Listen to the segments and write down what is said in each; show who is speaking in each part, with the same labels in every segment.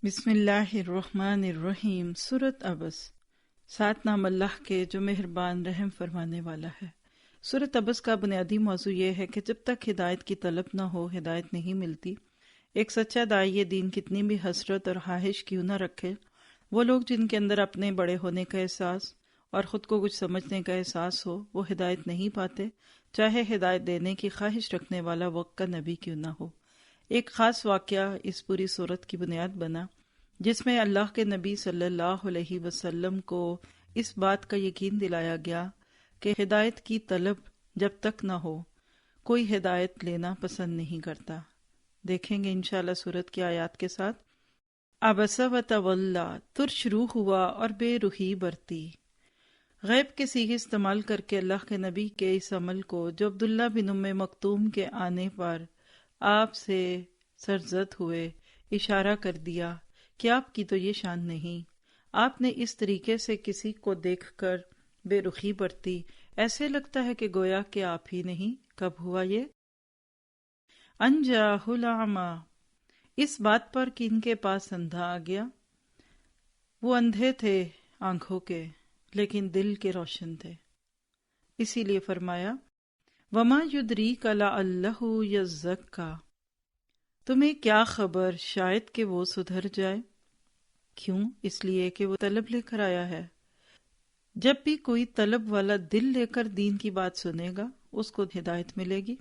Speaker 1: بسم اللہ الرحمن الرحیم۔ سورۃ عبس۔ سات نام اللہ کے جو مہربان رحم فرمانے والا ہے۔ سورۃ عبس کا بنیادی موضوع یہ ہے کہ جب تک ہدایت کی طلب نہ ہو ہدایت نہیں ملتی۔ ایک سچا داعی دین کتنی بھی حسرت اور خواہش کیوں نہ رکھے، وہ لوگ جن کے اندر اپنے بڑے ہونے کا احساس اور خود کو کچھ سمجھنے کا احساس ہو، وہ ہدایت نہیں پاتے، چاہے ہدایت دینے کی خواہش رکھنے والا وقت کا نبی کیوں نہ ہو۔ ایک خاص واقعہ اس پوری صورت کی بنیاد بنا، جس میں اللہ کے نبی صلی اللہ علیہ وسلم کو اس بات کا یقین دلایا گیا کہ ہدایت کی طلب جب تک نہ ہو کوئی ہدایت لینا پسند نہیں کرتا۔ دیکھیں گے انشاءاللہ صورت کی آیات کے ساتھ۔ عبس و تولی، ترش روح ہوا اور بے رخی برتی۔ غیب کے صیغے استعمال کر کے اللہ کے نبی کے اس عمل کو، جو عبداللہ بن ام مکتوم کے آنے پر آپ سے سرزد ہوئے، اشارہ کر دیا کہ آپ کی تو یہ شان نہیں۔ آپ نے اس طریقے سے کسی کو دیکھ کر بے رخی برتی، ایسے لگتا ہے کہ گویا کہ آپ ہی نہیں۔ کب ہوا یہ؟ ان جاءہ الاعمی، اس بات پر کہ ان کے پاس اندھا آ گیا۔ وہ اندھے تھے آنکھوں کے، لیکن دل کے روشن تھے، اسی لیے فرمایا وما یدریک لعلہ یزکی، تمہیں کیا خبر شاید کہ وہ سدھر جائے۔ کیوں؟ اس لیے کہ وہ طلب لے کر آیا ہے۔ جب بھی کوئی طلب والا دل لے کر دین کی بات سنے گا اس کو ہدایت ملے گی،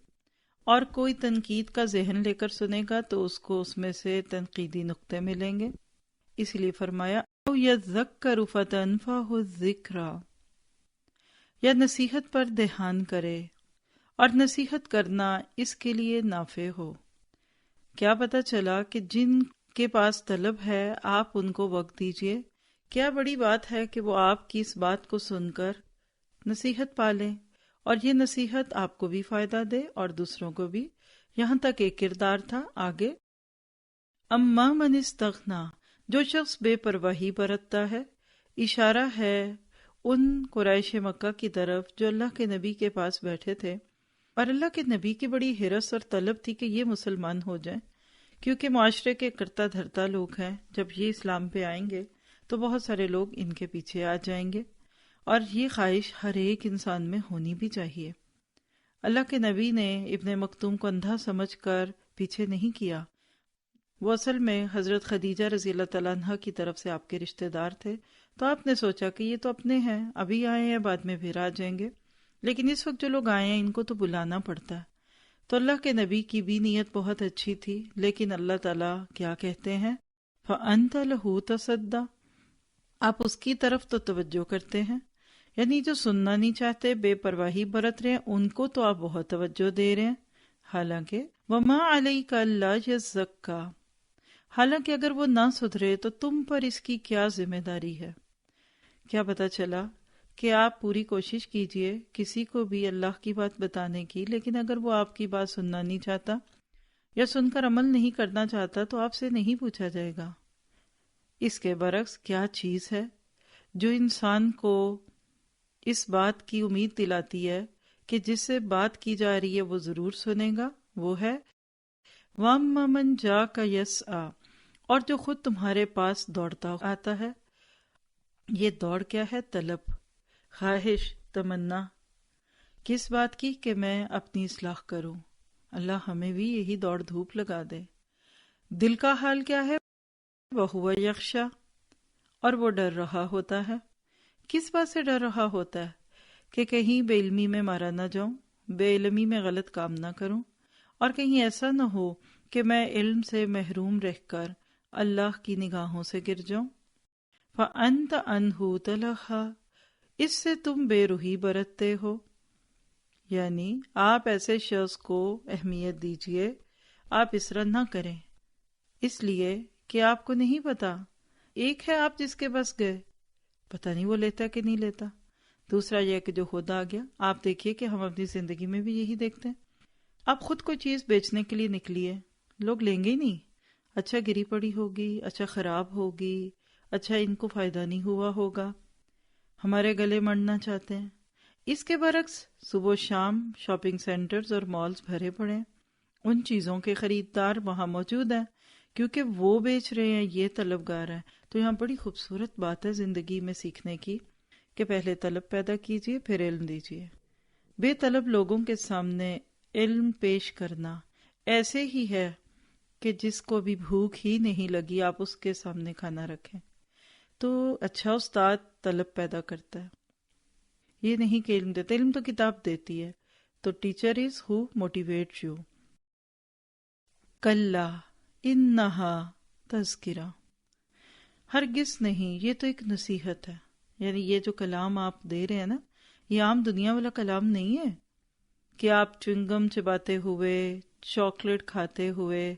Speaker 1: اور کوئی تنقید کا ذہن لے کر سنے گا تو اس کو اس میں سے تنقیدی نقطے ملیں گے۔ اس لیے فرمایا او یذکر فتنفعہ الذکریٰ، یا نصیحت پر دھیان کرے اور نصیحت کرنا اس کے لیے نافع ہو۔ کیا پتہ چلا کہ جن کے پاس طلب ہے آپ ان کو وقت دیجئے، کیا بڑی بات ہے کہ وہ آپ کی اس بات کو سن کر نصیحت پالیں، اور یہ نصیحت آپ کو بھی فائدہ دے اور دوسروں کو بھی۔ یہاں تک ایک کردار تھا، آگے اما من استغنی، جو شخص بے پرواہی برتتا ہے۔ اشارہ ہے ان قریش مکہ کی طرف جو اللہ کے نبی کے پاس بیٹھے تھے، اور اللہ کے نبی کی بڑی حرص اور طلب تھی کہ یہ مسلمان ہو جائیں، کیونکہ معاشرے کے کرتا دھرتا لوگ ہیں، جب یہ اسلام پہ آئیں گے تو بہت سارے لوگ ان کے پیچھے آ جائیں گے، اور یہ خواہش ہر ایک انسان میں ہونی بھی چاہیے۔ اللہ کے نبی نے ابن مکتوم کو اندھا سمجھ کر پیچھے نہیں کیا، وہ اصل میں حضرت خدیجہ رضی اللہ تعالیٰ عنہ کی طرف سے آپ کے رشتہ دار تھے، تو آپ نے سوچا کہ یہ تو اپنے ہیں، ابھی آئے ہیں بعد میں پھر آ جائیں گے، لیکن اس وقت جو لوگ آئے ہیں ان کو تو بلانا پڑتا ہے۔ تو اللہ کے نبی کی بھی نیت بہت اچھی تھی، لیکن اللہ تعالیٰ کیا کہتے ہیں فَأَنْتَ لَهُ تَصَدَّى، آپ اس کی طرف تو توجہ کرتے ہیں، یعنی جو سننا نہیں چاہتے، بے پرواہی برت رہے ہیں، ان کو تو آپ بہت توجہ دے رہے ہیں۔ حالانکہ وَمَا عَلَيْكَ أَلَّا يَزَّكَّى، حالانکہ اگر وہ نہ سدھرے تو تم پر اس کی کیا ذمہ داری ہے۔ کیا پتہ چلا کہ آپ پوری کوشش کیجئے کسی کو بھی اللہ کی بات بتانے کی، لیکن اگر وہ آپ کی بات سننا نہیں چاہتا یا سن کر عمل نہیں کرنا چاہتا تو آپ سے نہیں پوچھا جائے گا۔ اس کے برعکس کیا چیز ہے جو انسان کو اس بات کی امید دلاتی ہے کہ جس سے بات کی جا رہی ہے وہ ضرور سنے گا؟ وہ ہے وَأَمَّا مَنْ جَاءَكَ يَسْعَىٰ، اور جو خود تمہارے پاس دوڑتا آتا ہے۔ یہ دوڑ کیا ہے؟ طلب، خواہش، تمنا، کس بات کی؟ کہ میں اپنی اصلاح کروں۔ اللہ ہمیں بھی یہی دوڑ دھوپ لگا دے۔ دل کا حال کیا ہے؟ وَهُوَ يَخْشَىٰ، اور وہ ڈر رہا ہوتا ہے۔ کس بات سے ڈر رہا ہوتا ہے؟ کہ کہیں بے علمی میں مارا نہ جاؤں، بے علمی میں غلط کام نہ کروں، اور کہیں ایسا نہ ہو کہ میں علم سے محروم رہ کر اللہ کی نگاہوں سے گر جاؤں۔ فَأَنْتَ عَنْهُ تَلَهَّىٰ، اس سے تم بے رخی برتتے ہو، یعنی آپ ایسے شخص کو اہمیت دیجئے، آپ اس طرح نہ کریں، اس لیے کہ آپ کو نہیں پتا۔ ایک ہے آپ جس کے بس گئے، پتہ نہیں وہ لیتا کہ نہیں لیتا، دوسرا یہ کہ جو خود آ گیا۔ آپ دیکھیے کہ ہم اپنی زندگی میں بھی یہی دیکھتے ہیں، آپ خود کوئی چیز بیچنے کے لیے نکلی ہے، لوگ لیں گے ہی نہیں، اچھا گری پڑی ہوگی، اچھا خراب ہوگی، اچھا ان کو فائدہ نہیں ہوا ہوگا، ہمارے گلے مڑنا چاہتے ہیں۔ اس کے برعکس صبح و شام شاپنگ سینٹرز اور مالز بھرے پڑے ہیں، ان چیزوں کے خریدار وہاں موجود ہیں کیونکہ وہ بیچ رہے ہیں، یہ طلبگار ہیں. تو یہاں بڑی خوبصورت بات ہے زندگی میں سیکھنے کی کہ پہلے طلب پیدا کیجئے پھر علم دیجئے. بے طلب لوگوں کے سامنے علم پیش کرنا ایسے ہی ہے کہ جس کو بھی بھوک ہی نہیں لگی آپ اس کے سامنے کھانا رکھیں. تو اچھا استاد طلب پیدا کرتا ہے، یہ نہیں کہ علم دیتا. علم تو کتاب دیتی ہے. تو teacher is who motivate you. کلا انہا تذکرہ، ہرگز نہیں، یہ تو ایک نصیحت ہے. یعنی یہ جو کلام آپ دے رہے ہیں نا، یہ عام دنیا والا کلام نہیں ہے کہ آپ چنگم چباتے ہوئے، چاکلیٹ کھاتے ہوئے،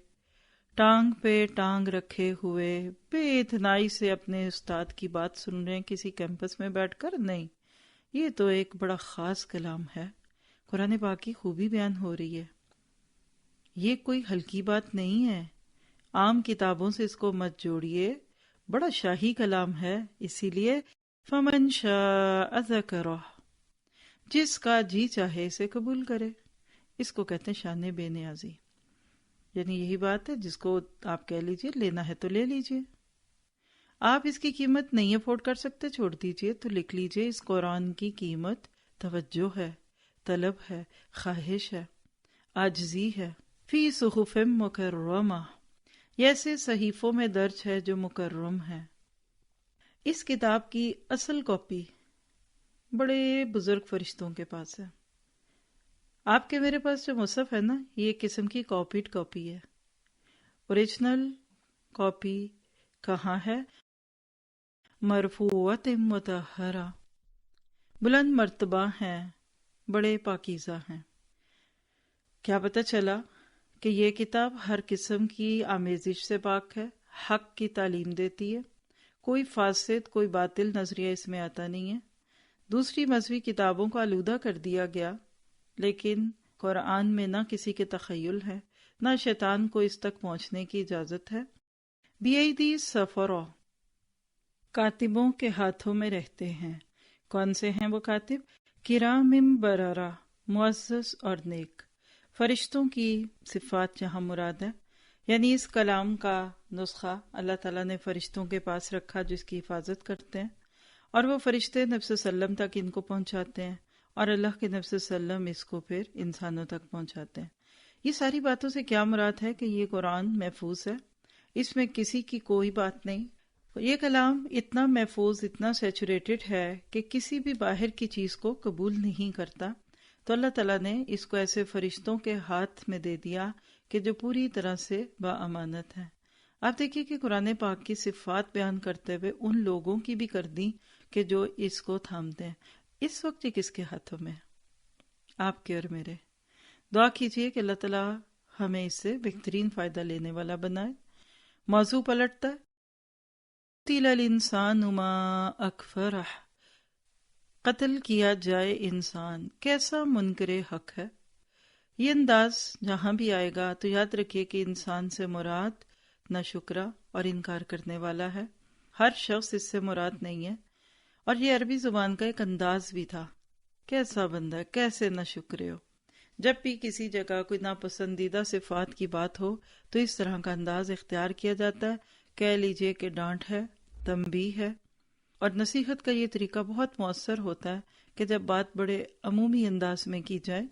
Speaker 1: ٹانگ پہ ٹانگ رکھے ہوئے بے اتنائی سے اپنے استاد کی بات سن رہے ہیں کسی کیمپس میں بیٹھ کر. نہیں، یہ تو ایک بڑا خاص کلام ہے. قرآن پاک کی خوبی بیان ہو رہی ہے. یہ کوئی ہلکی بات نہیں ہے. عام کتابوں سے اس کو مت جوڑیے، بڑا شاہی کلام ہے. اسی لیے فمن شاء ذکرہ، جس کا جی چاہے اسے قبول کرے. اس کو کہتے ہیں شان بے نیازی. یعنی یہی بات ہے، جس کو آپ کہہ لیجئے لینا ہے تو لے لیجئے. آپ اس کی قیمت نہیں افورڈ کر سکتے، چھوڑ دیجئے. تو لکھ لیجئے اس قرآن کی قیمت توجہ ہے، طلب ہے، خواہش ہے، عاجزی ہے. فی صحف مکرمہ، یہ ایسے صحیفوں میں درج ہے جو مکرم ہے. اس کتاب کی اصل کاپی بڑے بزرگ فرشتوں کے پاس ہے. آپ کے میرے پاس جو مصحف ہے نا، یہ ایک قسم کی کاپیڈ کاپی ہے. اوریجنل کاپی کہاں ہے؟ مرفوعۃ مطہرہ، بلند مرتبہ ہیں، بڑے پاکیزہ ہیں. کیا پتہ چلا کہ یہ کتاب ہر قسم کی آمیزش سے پاک ہے، حق کی تعلیم دیتی ہے، کوئی فاسد کوئی باطل نظریہ اس میں آتا نہیں ہے. دوسری مذہبی کتابوں کو آلودہ کر دیا گیا، لیکن قرآن میں نہ کسی کے تخیل ہے، نہ شیطان کو اس تک پہنچنے کی اجازت ہے. بیدی سفرہ، کاتبوں کے ہاتھوں میں رہتے ہیں. کون سے ہیں وہ کاتب؟ کرام بررہ، معزز اور نیک. فرشتوں کی صفات یہاں مراد ہے. یعنی اس کلام کا نسخہ اللہ تعالیٰ نے فرشتوں کے پاس رکھا جس کی حفاظت کرتے ہیں، اور وہ فرشتے نبی صلی اللہ علیہ وسلم تک ان کو پہنچاتے ہیں، اور اللہ کے نبی صلی اللہ علیہ وسلم اس کو پھر انسانوں تک پہنچاتے ہیں. یہ ساری باتوں سے کیا مراد ہے کہ یہ قرآن محفوظ ہے، اس میں کسی کی کوئی بات نہیں. یہ کلام اتنا محفوظ، اتنا سیچوریٹڈ ہے کہ کسی بھی باہر کی چیز کو قبول نہیں کرتا. تو اللہ تعالیٰ نے اس کو ایسے فرشتوں کے ہاتھ میں دے دیا کہ جو پوری طرح سے باامانت ہے. آپ دیکھیے کہ قرآن پاک کی صفات بیان کرتے ہوئے ان لوگوں کی بھی کر دی کہ جو اس کو تھامتے ہیں. اس وقت یہ کس کے ہاتھوں میں؟ آپ کے اور میرے. دعا کیجئے کہ اللہ تعالیٰ ہمیں اس سے بہترین فائدہ لینے والا بنائے. موضوع پلٹتا ہے، قتل الانسان ما اکفرہ، قتل کیا جائے انسان کیسا منکر حق ہے. یہ انداز جہاں بھی آئے گا تو یاد رکھیے کہ انسان سے مراد ناشکرا اور انکار کرنے والا ہے. ہر شخص اس سے مراد نہیں ہے. اور یہ عربی زبان کا ایک انداز بھی تھا، کیسا بندہ، کیسے ناشکرے ہو. جب بھی کسی جگہ کوئی ناپسندیدہ صفات کی بات ہو تو اس طرح کا انداز اختیار کیا جاتا ہے. کہہ لیجئے کہ ڈانٹ ہے، تنبیہ ہے. اور نصیحت کا یہ طریقہ بہت مؤثر ہوتا ہے کہ جب بات بڑے عمومی انداز میں کی جائے.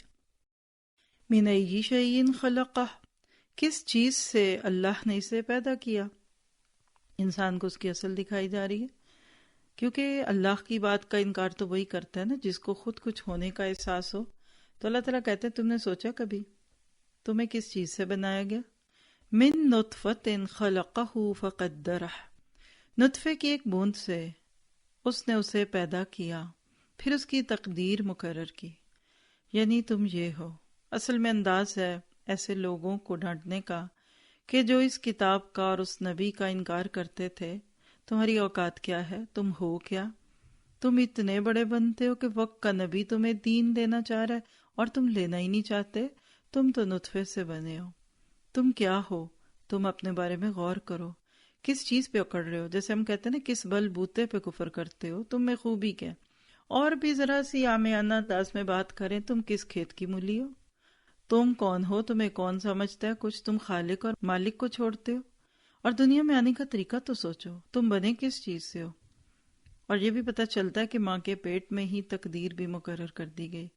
Speaker 1: من ای شیء خلقہ، کس چیز سے اللہ نے اسے پیدا کیا. انسان کو اس کی اصل دکھائی جا رہی ہے، کیونکہ اللہ کی بات کا انکار تو وہی کرتا ہے نا جس کو خود کچھ ہونے کا احساس ہو. تو اللہ تعالیٰ کہتے ہیں تم نے سوچا کبھی تمہیں کس چیز سے بنایا گیا؟ من نطفۃ خلقہ فقدرہ، نطفے کی ایک بوند سے اس نے اسے پیدا کیا، پھر اس کی تقدیر مقرر کی. یعنی تم یہ ہو. اصل میں انداز ہے ایسے لوگوں کو ڈانٹنے کا کہ جو اس کتاب کا اور اس نبی کا انکار کرتے تھے. تمہاری اوقات کیا ہے؟ تم ہو کیا؟ تم اتنے بڑے بنتے ہو کہ وقت کا نبی تمہیں دین دینا چاہ رہا ہے اور تم لینا ہی نہیں چاہتے. تم تو نطفے سے بنے ہو. تم کیا ہو؟ تم اپنے بارے میں غور کرو. کس چیز پہ اکڑ رہے ہو؟ جیسے ہم کہتے ہیں نا کس بل بوتے پہ کفر کرتے ہو. تم میں خوبی کیا؟ اور بھی ذرا سی عامیانہ انداز میں بات کریں، تم کس کھیت کی مولی ہو؟ تم کون ہو؟ تمہیں کون سمجھتا ہے کچھ؟ تم خالق اور مالک کو چھوڑتے ہو. اور دنیا میں آنے کا طریقہ تو سوچو، تم بنے کس چیز سے ہو؟ اور یہ بھی پتہ چلتا ہے کہ ماں کے پیٹ میں ہی تقدیر بھی مقرر کر دی گئی،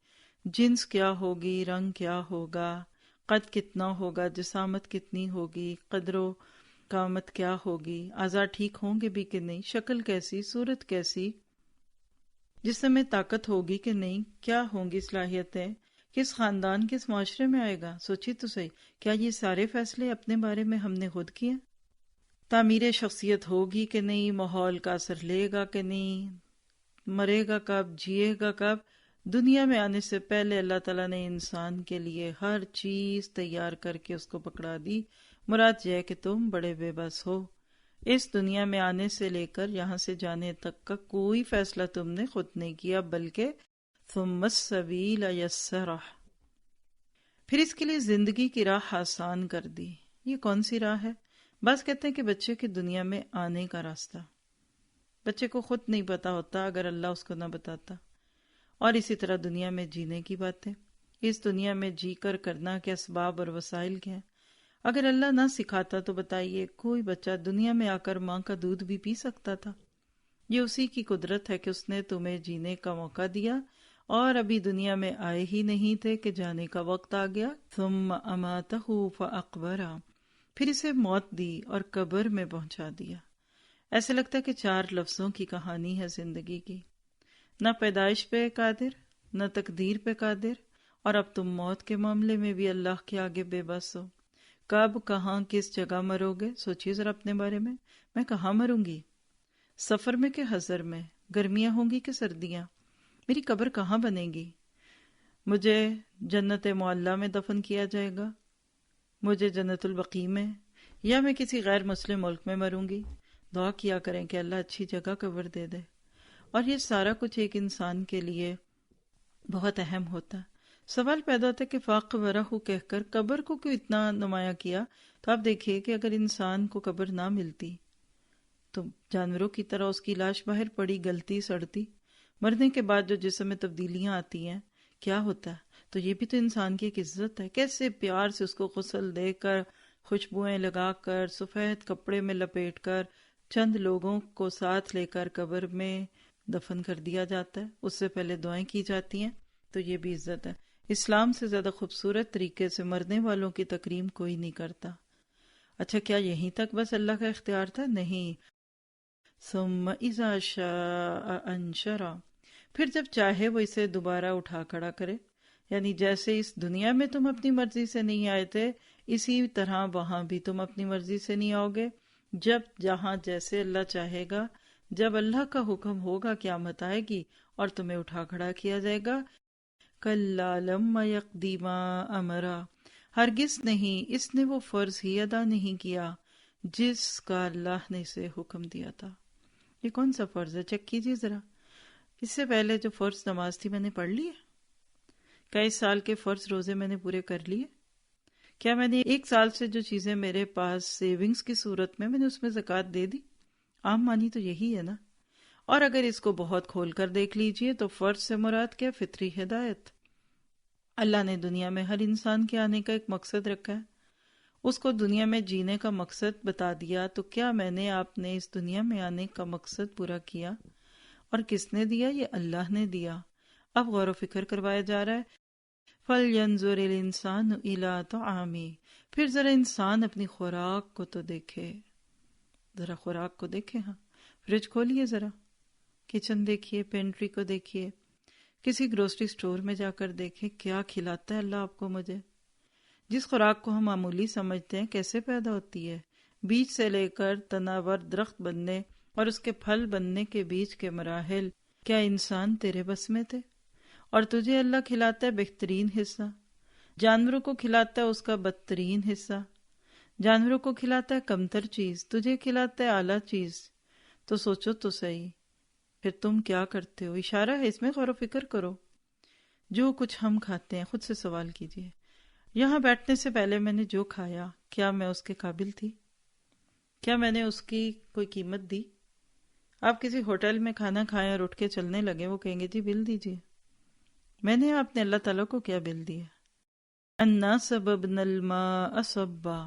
Speaker 1: جنس کیا ہوگی، رنگ کیا ہوگا، قد کتنا ہوگا، جسامت کتنی ہوگی، قدر و قامت کیا ہوگی، اعضاء ٹھیک ہوں گے بھی کہ نہیں، شکل کیسی، صورت کیسی، جسم میں طاقت ہوگی کہ نہیں، کیا ہوں گی صلاحیتیں، کس خاندان کس معاشرے میں آئے گا۔ سوچی تو صحیح، کیا یہ سارے فیصلے اپنے بارے میں ہم نے خود کیے؟ تعمیر شخصیت ہوگی کہ نہیں، ماحول کا اثر لے گا کہ نہیں، مرے گا کب، جیے گا کب۔ دنیا میں آنے سے پہلے اللہ تعالیٰ نے انسان کے لیے ہر چیز تیار کر کے اس کو پکڑا دی۔ مراد یہ ہے کہ تم بڑے بے بس ہو، اس دنیا میں آنے سے لے کر یہاں سے جانے تک کا کوئی فیصلہ تم نے خود نہیں کیا، بلکہ ثم السبیل یسرہ، پھر اس کے لیے زندگی کی راہ آسان کر دی۔ یہ کون سی راہ ہے؟ بس کہتے ہیں کہ بچے کی دنیا میں آنے کا راستہ بچے کو خود نہیں پتا ہوتا اگر اللہ اس کو نہ بتاتا، اور اسی طرح دنیا میں جینے کی باتیں، اس دنیا میں جی کر کرنا کے اسباب اور وسائل کیا ہیں۔ اگر اللہ نہ سکھاتا تو بتائیے کوئی بچہ دنیا میں آ کر ماں کا دودھ بھی پی سکتا تھا؟ یہ اسی کی قدرت ہے کہ اس نے تمہیں جینے کا موقع دیا، اور ابھی دنیا میں آئے ہی نہیں تھے کہ جانے کا وقت آ گیا۔ ثم اماتہ فاقبرہ، پھر اسے موت دی اور قبر میں پہنچا دیا۔ ایسے لگتا ہے کہ 4 لفظوں کی کہانی ہے زندگی کی، نہ پیدائش پہ قادر، نہ تقدیر پہ قادر، اور اب تم موت کے معاملے میں بھی اللہ کے آگے بے بس ہو۔ کب، کہاں، کس جگہ مرو گے؟ سوچیے ذرا اپنے بارے میں کہاں مروں گی؟ سفر میں کہ حضر میں؟ گرمیاں ہوں گی کہ سردیاں؟ میری قبر کہاں بنے گی؟ مجھے جنت معلیٰ میں دفن کیا جائے گا، مجھے جنت البقیع میں، یا میں کسی غیر مسلم ملک میں مروں گی؟ دعا کیا کریں کہ اللہ اچھی جگہ قبر دے دے۔ اور یہ سارا کچھ ایک انسان کے لیے بہت اہم ہوتا ہے۔ سوال پیدا ہوتا ہے کہ فاقبرہ کہہ کر قبر کو کیوں اتنا نمایاں کیا؟ تو آپ دیکھیے کہ اگر انسان کو قبر نہ ملتی تو جانوروں کی طرح اس کی لاش باہر پڑی گلتی سڑتی، مرنے کے بعد جو جسم میں تبدیلیاں آتی ہیں کیا ہوتا ہے؟ تو یہ بھی تو انسان کی ایک عزت ہے، کیسے پیار سے اس کو غسل دے کر، خوشبوئیں لگا کر، سفید کپڑے میں لپیٹ کر، چند لوگوں کو ساتھ لے کر قبر میں دفن کر دیا جاتا ہے، اس سے پہلے دعائیں کی جاتی ہیں۔ تو یہ بھی عزت ہے۔ اسلام سے زیادہ خوبصورت طریقے سے مرنے والوں کی تکریم کوئی نہیں کرتا۔ اچھا، کیا یہیں تک بس اللہ کا اختیار تھا؟ نہیں، ثم اذا شاء انشرہ، پھر جب چاہے وہ اسے دوبارہ اٹھا کھڑا کرے۔ یعنی جیسے اس دنیا میں تم اپنی مرضی سے نہیں آئے تھے، اسی طرح وہاں بھی تم اپنی مرضی سے نہیں آؤ گے۔ جب جہاں جیسے اللہ چاہے گا، جب اللہ کا حکم ہوگا قیامت آئے گی اور تمہیں اٹھا کھڑا کیا جائے گا۔ کلا لما یقض ما امرا، ہرگز نہیں، اس نے وہ فرض ہی ادا نہیں کیا جس کا اللہ نے اسے حکم دیا تھا۔ یہ کون سا فرض ہے؟ چیک کیجیے ذرا۔ اس سے پہلے جو فرض نماز تھی میں نے پڑھ لی ہے؟ کیا اس سال کے فرض روزے میں نے پورے کر لیے؟ کیا میں نے 1 سال سے جو چیزیں میرے پاس سیونگز کی صورت میں نے اس میں زکوٰۃ دے دی؟ عام مانی تو یہی ہے نا۔ اور اگر اس کو بہت کھول کر دیکھ لیجئے تو فرض سے مراد کیا؟ فطری ہدایت۔ اللہ نے دنیا میں ہر انسان کے آنے کا ایک مقصد رکھا ہے، اس کو دنیا میں جینے کا مقصد بتا دیا۔ تو کیا میں نے آپ نے اس دنیا میں آنے کا مقصد پورا کیا؟ اور کس نے دیا؟ یہ اللہ نے دیا۔ اب غور و فکر کروایا جا رہا ہے۔ فَلْيَنْظُرِ الْإِنسَانُ إِلَىٰ طَعَامِهِ، پھر ذرا انسان اپنی خوراک کو تو دیکھے، ذرا خوراک کو دیکھے۔ ہاں، فریج کھولیے، ذرا کچن دیکھیے، پینٹری کو دیکھیے، کسی گروسری سٹور میں جا کر دیکھیں کیا کھلاتا ہے اللہ آپ کو مجھے۔ جس خوراک کو ہم معمولی سمجھتے ہیں کیسے پیدا ہوتی ہے، بیج سے لے کر تناور درخت بننے اور اس کے پھل بننے کے بیچ کے مراحل کیا انسان تیرے بس میں تھے؟ اور تجھے اللہ کھلاتا ہے بہترین حصہ، جانوروں کو کھلاتا ہے اس کا بدترین حصہ، جانوروں کو کھلاتا ہے کمتر چیز، تجھے کھلاتا ہے اعلیٰ چیز۔ تو سوچو تو صحیح، پھر تم کیا کرتے ہو؟ اشارہ ہے، اس میں غور و فکر کرو۔ جو کچھ ہم کھاتے ہیں خود سے سوال کیجئے، یہاں بیٹھنے سے پہلے میں نے جو کھایا کیا میں اس کے قابل تھی؟ کیا میں نے اس کی کوئی قیمت دی؟ آپ کسی ہوٹل میں کھانا کھائیں اور اٹھ کے چلنے لگے، وہ کہیں گے جی بل دیجئے۔ میں نے آپ نے اللہ تعالیٰ کو کیا بل دیا؟ انا سببنا الماء صبا،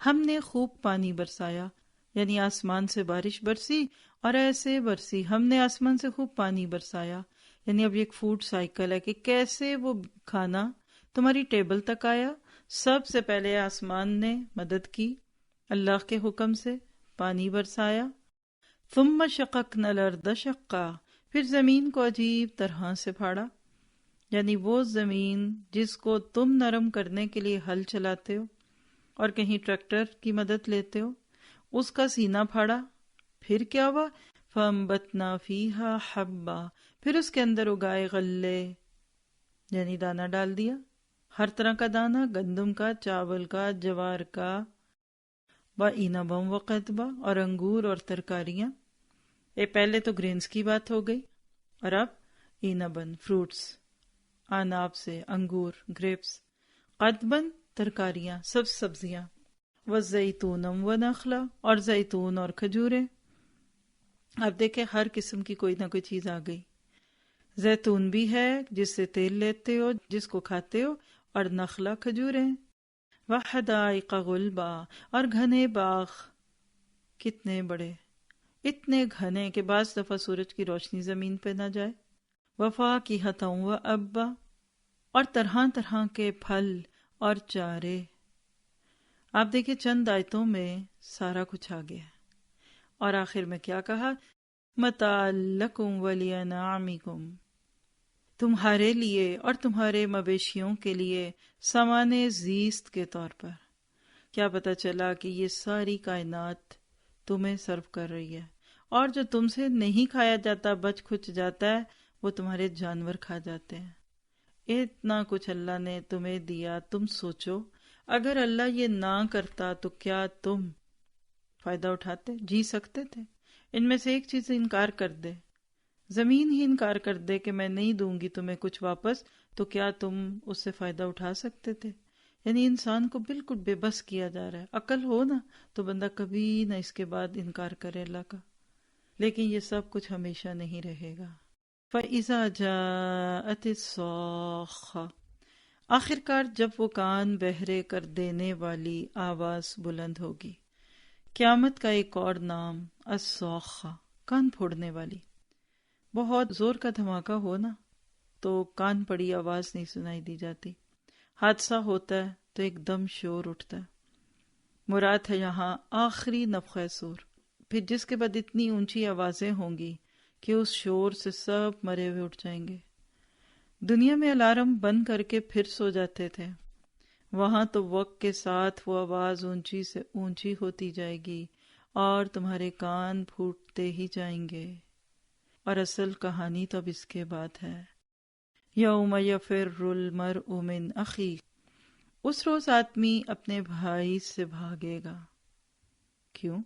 Speaker 1: ہم نے خوب پانی برسایا، یعنی آسمان سے بارش برسی اور ایسے برسی، ہم نے آسمان سے خوب پانی برسایا، یعنی اب یہ ایک فوڈ سائیکل ہے کہ کیسے وہ کھانا تمہاری ٹیبل تک آیا۔ سب سے پہلے آسمان نے مدد کی، اللہ کے حکم سے پانی برسایا۔ ثم شققنا الارض شقا، پھر زمین کو عجیب طرح سے پھاڑا، یعنی وہ زمین جس کو تم نرم کرنے کے لیے ہل چلاتے ہو اور کہیں ٹریکٹر کی مدد لیتے ہو، اس کا سینہ پھاڑا۔ پھر کیا ہوا؟ فَأَنبَتْنَا فِيهَا حَبًّا، پھر اس کے اندر اگائے غلے، یعنی دانہ ڈال دیا، ہر طرح کا دانہ، گندم کا، چاول کا، جوار کا، وَإِنَبًا وَقَضْبًا، اور انگور اور ترکاریاں۔ یہ پہلے تو گرینز کی بات ہو گئی، اور اب اینبن فروٹس، آناب سے انگور، گریپس، قضباً ترکاریاں، سب سبزیاں، وَزَيْتُونًا وَنَخْلًا، اور زیتون اور کھجوریں۔ اب دیکھیں ہر قسم کی کوئی نہ کوئی چیز آ گئی۔ زیتون بھی ہے جس سے تیل لیتے ہو، جس کو کھاتے ہو، اور نخلا کھجوریں، وَحَدَائِقَ غُلْبًا، اور گھنے باغ، کتنے بڑے، اتنے گھنے کہ بعض دفعہ سورج کی روشنی زمین پہ نہ جائے، وَفَاكِهَةً وَأَبًّا، اور طرح طرح کے پھل اور چارے۔ آپ دیکھیں چند آیتوں میں سارا کچھ آ گیا ہے، اور آخر میں کیا کہا؟ مَتَاعًا لَكُمْ وَلِأَنْعَامِكُمْ، تمہارے لیے اور تمہارے مویشیوں کے لیے سامان زیست کے طور پر۔ کیا پتہ چلا کہ یہ ساری کائنات تمہیں سرو کر رہی ہے، اور جو تم سے نہیں کھایا جاتا، بچ کھچ جاتا ہے، وہ تمہارے جانور کھا جاتے ہیں۔ اتنا کچھ اللہ نے تمہیں دیا، تم سوچو اگر اللہ یہ نہ کرتا تو کیا تم فائدہ اٹھاتے، جی سکتے تھے؟ ان میں سے ایک چیز سے انکار کر دے، زمین ہی انکار کر دے کہ میں نہیں دوں گی تمہیں کچھ واپس، تو کیا تم اس سے فائدہ اٹھا سکتے تھے؟ یعنی انسان کو بالکل بے بس کیا جا رہا ہے۔ عقل ہو نا تو بندہ کبھی نہ اس کے بعد انکار کرے اللہ کا، لیکن یہ سب کچھ ہمیشہ نہیں رہے گا۔ فَإِذَا جَاءَتِ الصَّاخَّةُ، آخر کار جب وہ کان بہرے کر دینے والی آواز بلند ہوگی۔ قیامت کا ایک اور نام الصاخہ، کان پھوڑنے والی۔ بہت زور کا دھماکہ ہو نا تو کان پڑی آواز نہیں سنائی دی جاتی، حادثہ ہوتا ہے تو ایک دم شور اٹھتا ہے۔ مراد ہے یہاں آخری نفخہ صور، پھر جس کے بعد اتنی اونچی آوازیں ہوں گی کہ اس شور سے سب مرے ہوئے اٹھ جائیں گے۔ دنیا میں الارم بند کر کے پھر سو جاتے تھے، وہاں تو وقت کے ساتھ وہ آواز اونچی سے اونچی ہوتی جائے گی اور تمہارے کان پھوٹتے ہی جائیں گے۔ اور اصل کہانی تو اب اس کے بعد ہے، یوم یفر المرء من اخیہ، اس روز آدمی اپنے بھائی سے بھاگے گا۔ کیوں؟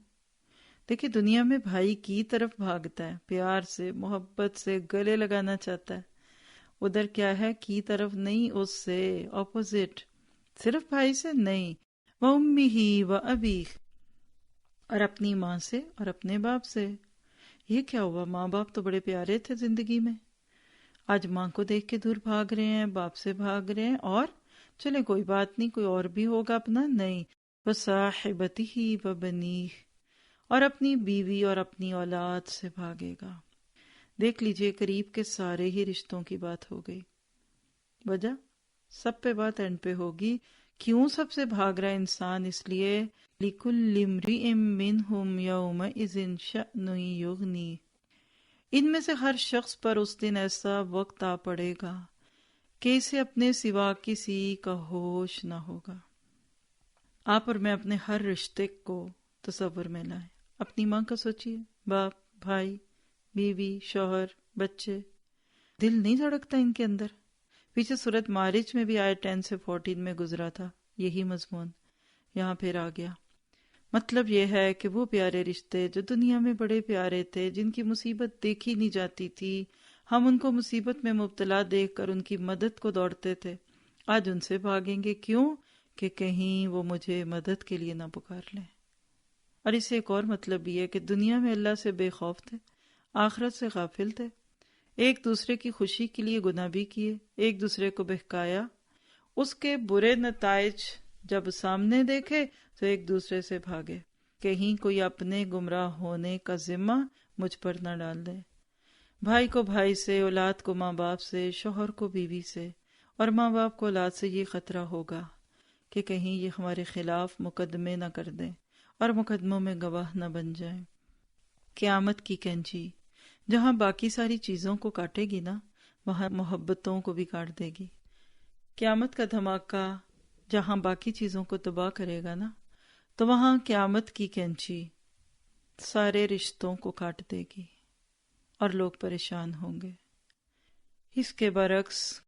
Speaker 1: دیکھیں دنیا میں بھائی کی طرف بھاگتا ہے، پیار سے، محبت سے گلے لگانا چاہتا ہے، ادھر کیا ہے؟ کی طرف نہیں، اس سے اپوزٹ، صرف بھائی سے نہیں، وَأُمِّهِ وَأَبِيهِ، اور اپنی ماں سے اور اپنے باپ سے۔ یہ کیا ہوا؟ ماں باپ تو بڑے پیارے تھے زندگی میں، آج ماں کو دیکھ کے دور بھاگ رہے ہیں، باپ سے بھاگ رہے ہیں، اور چلے کوئی بات نہیں، کوئی اور بھی ہوگا اپنا، نہیں، وَصَاحِبَتِهِ وَبَنِيهِ، اور اپنی بیوی اور اپنی اولاد سے بھاگے گا۔ دیکھ لیجئے قریب کے سارے ہی رشتوں کی بات ہو گئی، وجہ سب پہ بات اینڈ پہ ہوگی۔ کیوں سب سے بھاگ رہا ہے انسان؟ اس لیے لِكُلِّ امْرِئٍ مِّنْهُمْ يَوْمَئِذٍ شَأْنٌ يُغْنِيهِ، ان میں سے ہر شخص پر اس دن ایسا وقت آ پڑے گا کہ اسے اپنے سوا کسی کا ہوش نہ ہوگا۔ آپ اور میں اپنے ہر رشتے کو تصور میں لائیں، اپنی ماں کا سوچیے، باپ، بھائی، بیوی، شوہر، بچے، دل نہیں دھڑکتا ان کے اندر؟ پیچھے سورۃ معارج میں بھی آیت 10 سے 14 میں گزرا تھا یہی مضمون، یہاں پھر آ گیا۔ مطلب یہ ہے کہ وہ پیارے رشتے جو دنیا میں بڑے پیارے تھے، جن کی مصیبت دیکھی نہیں جاتی تھی، ہم ان کو مصیبت میں مبتلا دیکھ کر ان کی مدد کو دوڑتے تھے، آج ان سے بھاگیں گے۔ کیوں؟ کہ کہیں وہ مجھے مدد کے لیے نہ پکار لیں۔ اور اس سے ایک اور مطلب بھی ہے کہ دنیا میں اللہ سے بے خوف تھے، آخرت سے غافل تھے، ایک دوسرے کی خوشی کے لیے گناہ بھی کیے، ایک دوسرے کو بہکایا، اس کے برے نتائج جب سامنے دیکھے تو ایک دوسرے سے بھاگے، کہیں کوئی اپنے گمراہ ہونے کا ذمہ مجھ پر نہ ڈال دے۔ بھائی کو بھائی سے، اولاد کو ماں باپ سے، شوہر کو بیوی سے، اور ماں باپ کو اولاد سے یہ خطرہ ہوگا کہ کہیں یہ ہمارے خلاف مقدمے نہ کر دیں اور مقدموں میں گواہ نہ بن جائیں۔ قیامت کی کینچی جہاں باقی ساری چیزوں کو کاٹے گی نا، وہاں محبتوں کو بھی کاٹ دے گی۔ قیامت کا دھماکہ جہاں باقی چیزوں کو تباہ کرے گا نا، تو وہاں قیامت کی کینچی سارے رشتوں کو کاٹ دے گی اور لوگ پریشان ہوں گے۔ اس کے برعکس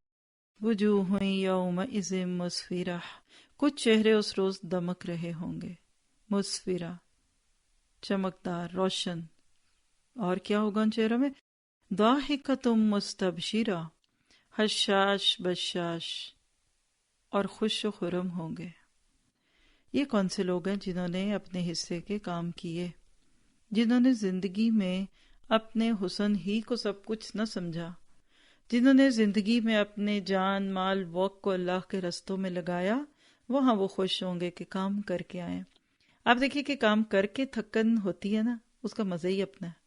Speaker 1: وجوہ یومئذ مسفرہ، کچھ چہرے اس روز دمک رہے ہوں گے، مسفرہ چمکدار، روشن۔ اور کیا ہوگا ان چہروں میں؟ ضاحکۃ مستبشرہ، حشاش بشاش، اور خوش و خرم ہوں گے۔ یہ کون سے لوگ ہیں؟ جنہوں نے اپنے حصے کے کام کیے، جنہوں نے زندگی میں اپنے حسن ہی کو سب کچھ نہ سمجھا، جنہوں نے زندگی میں اپنے جان مال وقت کو اللہ کے رستوں میں لگایا، وہاں وہ خوش ہوں گے کہ کام کر کے آئیں۔ آپ دیکھیے کہ کام کر کے تھکن ہوتی ہے نا، اس کا مزہ ہی اپنا ہے۔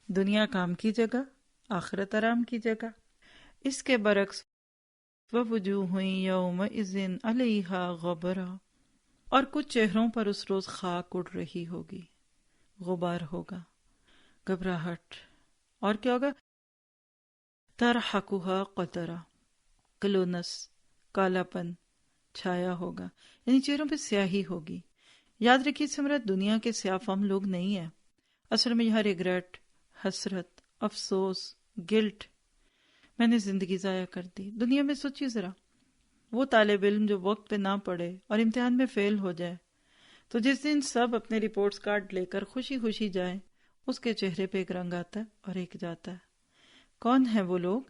Speaker 1: دنیا کام کی جگہ، آخرت آرام کی جگہ۔ اس کے برعکس وَوُجُوهٌ يَوْمَئِذٍ عَلَيْهَا غَبَرَةٌ، اور کچھ چہروں پر اس روز خاک اڑ رہی ہوگی، غبار ہوگا، گھبراہٹ۔ اور کیا ہوگا؟ تَرْحَقُهَا قَتَرَةٌ، کلونس، کالا پن چھایا ہوگا، یعنی چہروں پہ سیاہی ہوگی۔ یاد رکھیے اس سے مراد دنیا کے سیاہ فام لوگ نہیں ہیں، اصل میں یہاں ریگریٹ، حسرت، افسوس، گلٹ، میں نے زندگی ضائع کر دی۔ دنیا میں سوچیے ذرا، وہ طالب علم جو وقت پہ نہ پڑھے اور امتحان میں فیل ہو جائے، تو جس دن سب اپنے رپورٹس کارڈ لے کر خوشی خوشی جائیں، اس کے چہرے پہ ایک رنگ آتا ہے اور ایک جاتا ہے۔ کون ہیں وہ لوگ